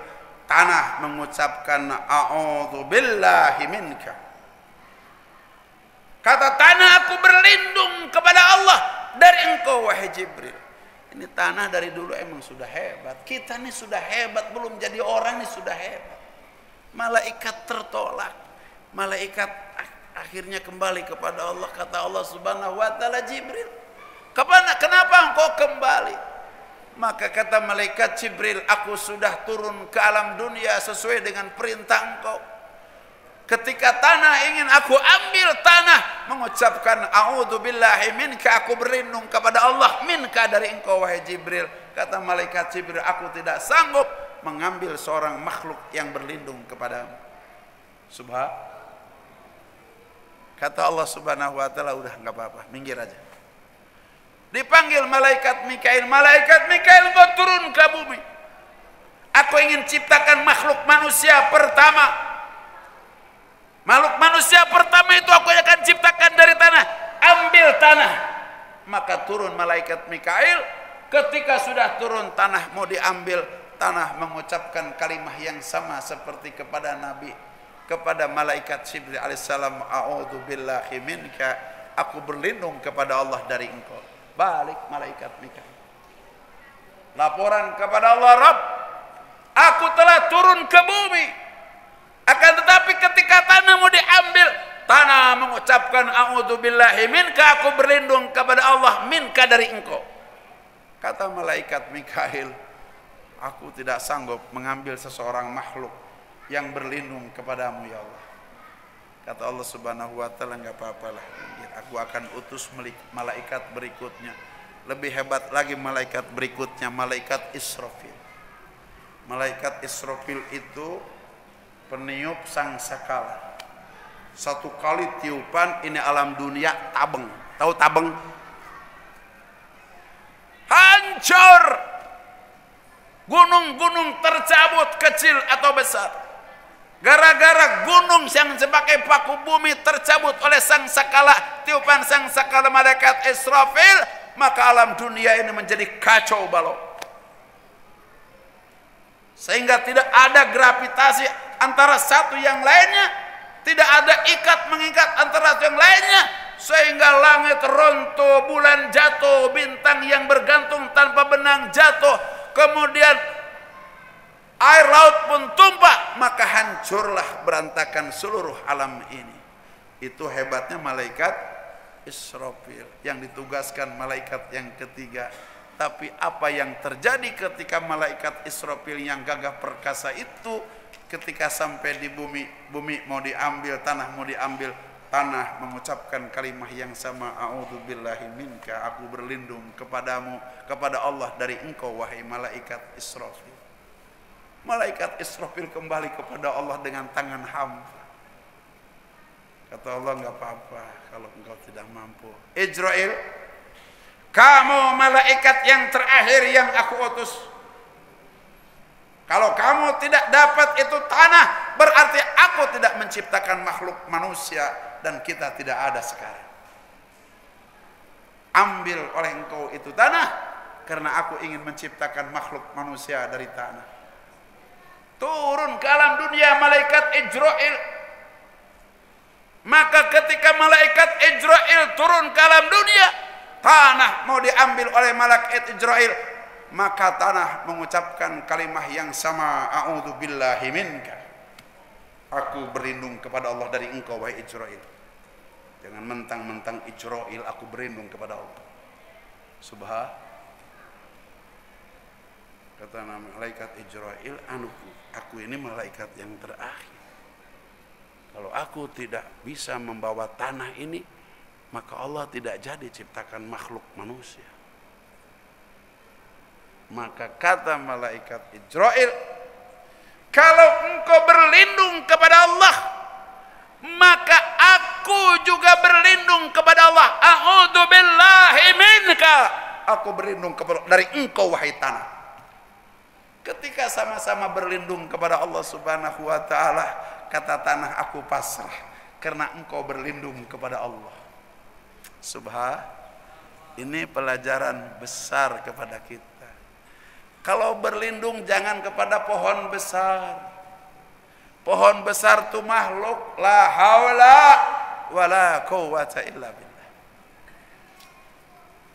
tanah mengucapkan a'udzu billahi minka. Kata tanah, aku berlindung kepada Allah dari engkau wahai Jibril. Ini tanah dari dulu emang sudah hebat. Kita nih sudah hebat, belum jadi orang nih sudah hebat. Malaikat tertolak. Malaikat akhirnya kembali kepada Allah. Kata Allah Subhanahu wa ta'ala, Jibril, kenapa engkau kembali? Maka kata malaikat Jibril, aku sudah turun ke alam dunia sesuai dengan perintah engkau. Ketika tanah ingin aku ambil, tanah mengucapkan a'udzu billahi minka, aku berlindung kepada Allah minka, dari engkau wahai Jibril. Kata malaikat Jibril, aku tidak sanggup mengambil seorang makhluk yang berlindung kepadamu. Subhanallah. Kata Allah Subhanahu wa ta'ala, udah enggak apa-apa, minggir aja. Dipanggil malaikat Mikail, malaikat Mikail, engkau turun ke bumi. Aku ingin ciptakan makhluk manusia pertama. Makhluk manusia pertama itu aku akan ciptakan dari tanah. Ambil tanah. Maka turun malaikat Mikail. Ketika sudah turun tanah mau diambil, tanah mengucapkan kalimah yang sama seperti kepada Nabi, kepada malaikat Jibril alaihissalam, a'udzu billahi minka, aku berlindung kepada Allah dari engkau. Balik malaikat Mikail, laporan kepada Allah, Rabb, aku telah turun ke bumi, akan tetapi ketika tanah mau diambil, tanah mengucapkan a'udzu billahi minka, aku berlindung kepada Allah, minka, dari engkau. Kata malaikat Mikail, aku tidak sanggup mengambil seseorang makhluk yang berlindung kepadamu ya Allah. Kata Allah subhanahu wa ta'ala, enggak apa-apalah, aku akan utus malaikat berikutnya. Lebih hebat lagi malaikat berikutnya, malaikat Israfil. Malaikat Israfil itu peniup sangkakala. Satu kali tiupan ini alam dunia tabeng. Tahu tabeng? Hancur. Gunung-gunung tercabut, kecil atau besar. Gara-gara gunung yang sebagai paku bumi tercabut oleh sangkakala, tiupan sangkakala malaikat Israfil, maka alam dunia ini menjadi kacau balau. Sehingga tidak ada gravitasi antara satu yang lainnya, tidak ada ikat mengikat antara satu yang lainnya, sehingga langit runtuh, bulan jatuh, bintang yang bergantung tanpa benang jatuh, kemudian air laut pun tumpah, maka hancurlah, berantakan seluruh alam ini. Itu hebatnya malaikat Israfil yang ditugaskan malaikat yang ketiga. Tapi apa yang terjadi ketika malaikat Israfil yang gagah perkasa itu, ketika sampai di bumi, bumi mau diambil, tanah mau diambil, tanah mengucapkan kalimah yang sama, a'udzu billahi minka, aku berlindung kepadamu, kepada Allah dari engkau wahai malaikat Israfil. Malaikat Israfil kembali kepada Allah dengan tangan hampa. Kata Allah, enggak apa-apa kalau engkau tidak mampu. Israel, kamu malaikat yang terakhir yang aku utus. Kalau kamu tidak dapat itu tanah, berarti aku tidak menciptakan makhluk manusia dan kita tidak ada sekarang. Ambil oleh engkau itu tanah, karena aku ingin menciptakan makhluk manusia dari tanah. Turun ke alam dunia malaikat Israel. Maka ketika malaikat Israel turun ke alam dunia, tanah mau diambil oleh malaikat Israel, maka tanah mengucapkan kalimah yang sama, a'udzu billahi minka, aku berlindung kepada Allah dari engkau wahai Israel. Jangan mentang-mentang Israel aku berlindung kepada Allah. Subhan. Kata malaikat Israel, aku ini malaikat yang terakhir. Kalau aku tidak bisa membawa tanah ini, maka Allah tidak jadi ciptakan makhluk manusia. Maka kata malaikat Israel, kalau engkau berlindung kepada Allah, maka aku juga berlindung kepada Allah. A'udzu billahi minka, aku berlindung kepada dari engkau wahai tanah. Ketika sama-sama berlindung kepada Allah subhanahu wa ta'ala, kata tanah, aku pasrah karena engkau berlindung kepada Allah. Subhan. Ini pelajaran besar kepada kita. Kalau berlindung jangan kepada pohon besar. Pohon besar itu makhluk, la haula wala quwwata illa billah.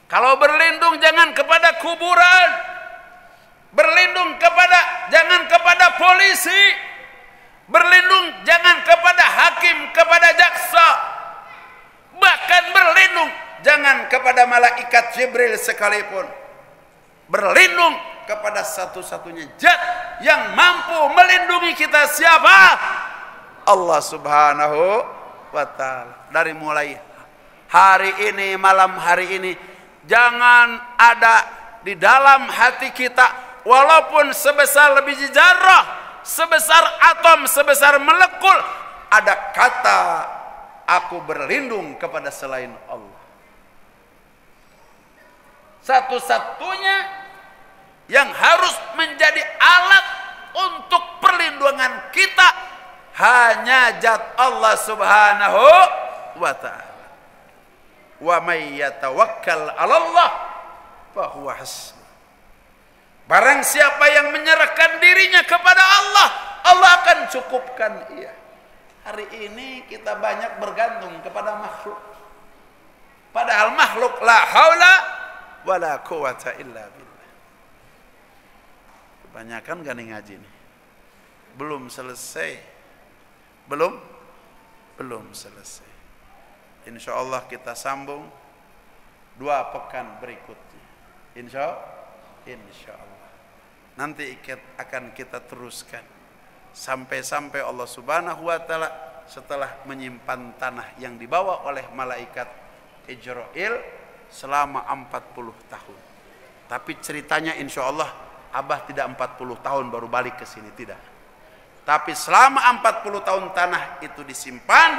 Kalau berlindung jangan kepada kuburan. Berlindung jangan kepada polisi. Berlindung jangan kepada hakim, kepada jaksa. Bahkan berlindung jangan kepada malaikat Jibril sekalipun. Berlindung kepada satu-satunya zat yang mampu melindungi kita, siapa? Allah subhanahu wa ta'ala. Dari mulai hari ini, malam hari ini, jangan ada di dalam hati kita, walaupun sebesar biji zarrah, sebesar atom, sebesar molekul, ada kata aku berlindung kepada selain Allah. Satu-satunya yang harus menjadi alat untuk perlindungan kita hanya zat Allah Subhanahu wa ta'ala. Wa may yatawakkal 'ala Allah fa huwa hasbuh. Barang siapa yang menyerahkan dirinya kepada Allah, Allah akan cukupkan ia. Hari ini kita banyak bergantung kepada makhluk. Padahal makhluk la haula wala quwata illa billah. Kebanyakan gak nih ngaji nih? Belum selesai. Belum selesai. Insya Allah kita sambung 2 pekan berikutnya. Insya Allah. Nanti akan kita teruskan sampai Allah Subhanahu wa ta'ala setelah menyimpan tanah yang dibawa oleh malaikat Ijrail selama 40 tahun. Tapi ceritanya insya Allah Abah tidak 40 tahun baru balik ke sini, tidak. Tapi selama 40 tahun tanah itu disimpan,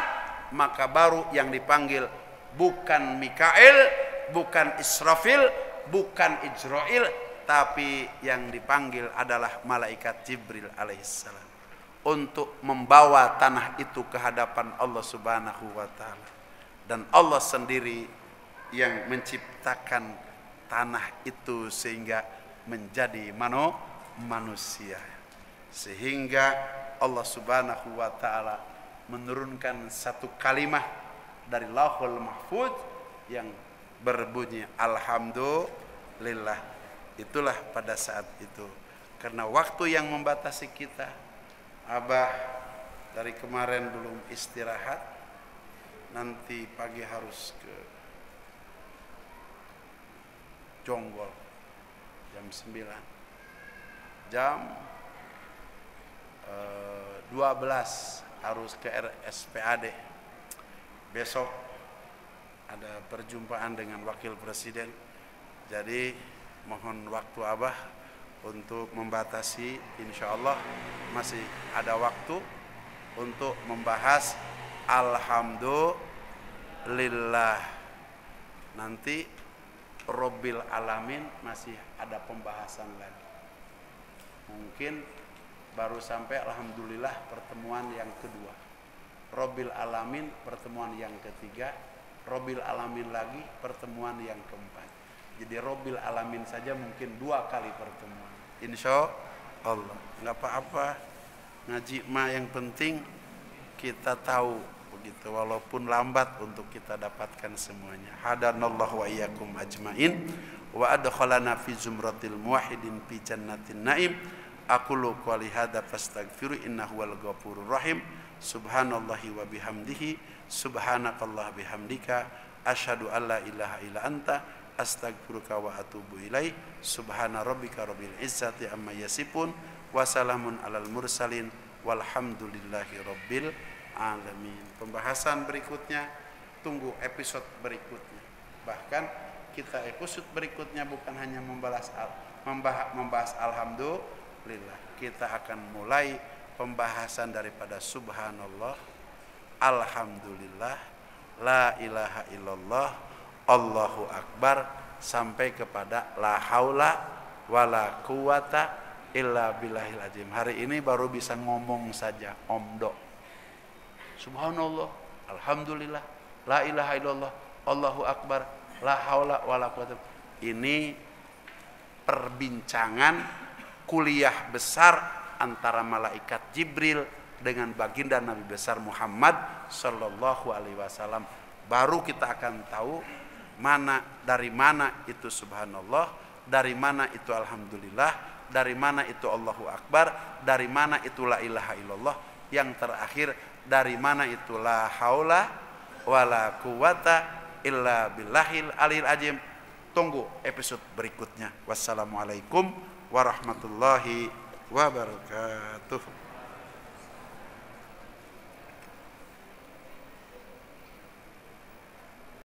maka baru yang dipanggil bukan Mikail, bukan Israfil, bukan Ijrail, tapi yang dipanggil adalah malaikat Jibril alaihissalam untuk membawa tanah itu ke hadapan Allah Subhanahu wa ta'ala. Dan Allah sendiri yang menciptakan tanah itu sehingga menjadi manusia. Sehingga Allah Subhanahu wa ta'ala menurunkan satu kalimat dari Lauhul Mahfuz yang berbunyi alhamdulillah. Itulah pada saat itu, karena waktu yang membatasi kita. Abah dari kemarin belum istirahat, nanti pagi harus ke Jonggol jam 9, jam 12 harus ke RSPAD. Besok ada perjumpaan dengan Wakil Presiden, jadi mohon waktu Abah untuk membatasi. Insya Allah masih ada waktu untuk membahas alhamdulillah. Nanti Robbil Alamin masih ada pembahasan lagi. Mungkin baru sampai alhamdulillah pertemuan yang kedua. Robbil Alamin pertemuan yang ketiga. Robbil Alamin lagi pertemuan yang keempat. Jadi Robbil Alamin saja mungkin 2 kali pertemuan. Insya Allah. Nggak apa-apa. Ngaji mah yang penting kita tahu begitu, walaupun lambat untuk kita dapatkan semuanya. Hadanallahu wa iyyakum ajmain wa adkhalana fi zumratil muwahhidin fi jannatin naim. Aqulu qouli hadza fastaghfiru innahu wal ghafurur rahim. Subhanallahi wa bihamdihi subhanakallah bihamdika asyhadu an la ilaha illa anta astaghfiruka wa atubu ilaih. Subhana rabbika rabbil izzati amma yasifun wa salamun alal mursalin walhamdulillahi rabbil alamin. Pembahasan berikutnya tunggu episode berikutnya. Bahkan kita episode berikutnya bukan hanya membahas alhamdulillah, kita akan mulai pembahasan daripada subhanallah, alhamdulillah, la ilaha illallah, Allahu akbar, sampai kepada la haula wala quwata illa billahil azim. Hari ini baru bisa ngomong saja omdo. Subhanallah, alhamdulillah, la ilaha illallah, Allahu akbar, la haula wala quwata. Ini perbincangan kuliah besar antara malaikat Jibril dengan baginda Nabi besar Muhammad sallallahu alaihi wasallam. Baru kita akan tahu dari mana itu subhanallah, dari mana itu alhamdulillah, dari mana itu Allahu akbar, dari mana itu la ilaha illallah, yang terakhir dari mana itu la haula wala quwata illa billahil aliyil azim. Tunggu episode berikutnya. Wassalamualaikum warahmatullahi wabarakatuh.